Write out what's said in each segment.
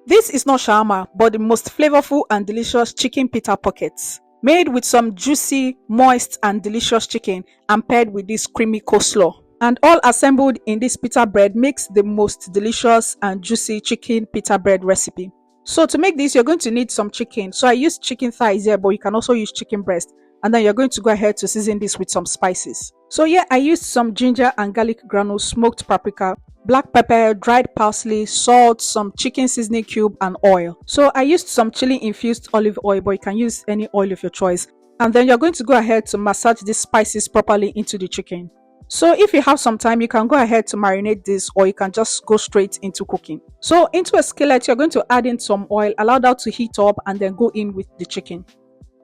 This is not shawarma, but the most flavorful and delicious chicken pita pockets. Made with some juicy, moist and delicious chicken and paired with this creamy coleslaw. And all assembled in this pita bread makes the most delicious and juicy chicken pita bread recipe. So to make this, you're going to need some chicken. So I used chicken thighs here, but you can also use chicken breast. And then you're going to go ahead to season this with some spices. So yeah, I used some ginger and garlic granules, smoked paprika, black pepper, dried parsley, salt, some chicken seasoning cube and oil. So I used some chili infused olive oil, but you can use any oil of your choice. And then you're going to go ahead to massage these spices properly into the chicken. So if you have some time, you can go ahead to marinate this, or you can just go straight into cooking. So into a skillet, you're going to add in some oil, allow that to heat up and then go in with the chicken.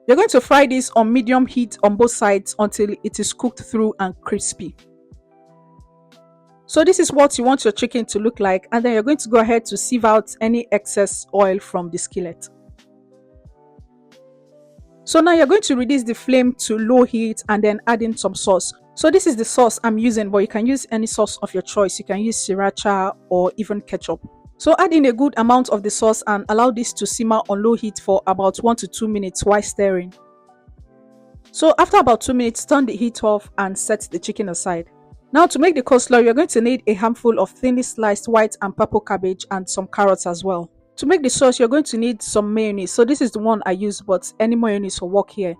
You're going to fry this on medium heat on both sides until it is cooked through and crispy. So this is what you want your chicken to look like, and then you're going to go ahead to sieve out any excess oil from the skillet. So now you're going to reduce the flame to low heat and then add in some sauce. So this is the sauce I'm using, but you can use any sauce of your choice. You can use sriracha or even ketchup. So add in a good amount of the sauce and allow this to simmer on low heat for about 1 to 2 minutes while stirring. So after about 2 minutes, turn the heat off and set the chicken aside. Now to make the coleslaw, you're going to need a handful of thinly sliced white and purple cabbage and some carrots as well. To make the sauce, you're going to need some mayonnaise. So this is the one I use, but any mayonnaise will work here.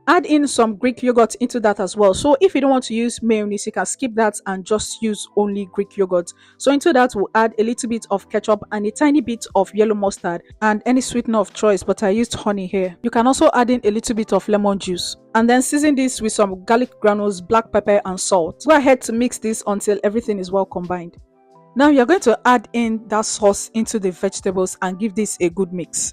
Add in some Greek yogurt into that as well. So if you don't want to use mayonnaise, you can skip that and just use only Greek yogurt. So into that we'll add a little bit of ketchup and a tiny bit of yellow mustard and any sweetener of choice, but I used honey here. You can also add in a little bit of lemon juice. And then season this with some garlic granules, black pepper and salt. Go ahead to mix this until everything is well combined. Now you're going to add in that sauce into the vegetables and give this a good mix.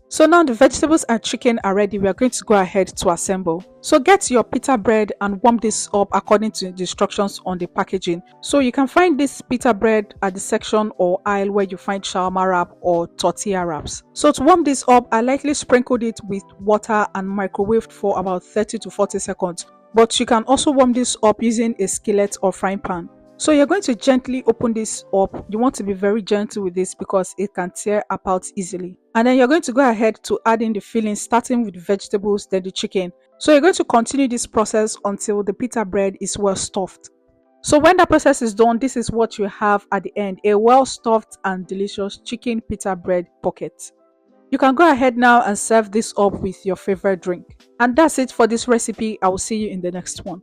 So now the vegetables and chicken are ready, we are going to go ahead to assemble. So get your pita bread and warm this up according to the instructions on the packaging. So you can find this pita bread at the section or aisle where you find shawarma wrap or tortilla wraps. So to warm this up, I lightly sprinkled it with water and microwaved for about 30 to 40 seconds. But you can also warm this up using a skillet or frying pan. So you're going to gently open this up. You want to be very gentle with this because it can tear apart easily. And then you're going to go ahead to add in the filling, starting with the vegetables, then the chicken. So you're going to continue this process until the pita bread is well stuffed. So when that process is done, this is what you have at the end, a well stuffed and delicious chicken pita bread pocket. You can go ahead now and serve this up with your favorite drink. And that's it for this recipe. I will see you in the next one.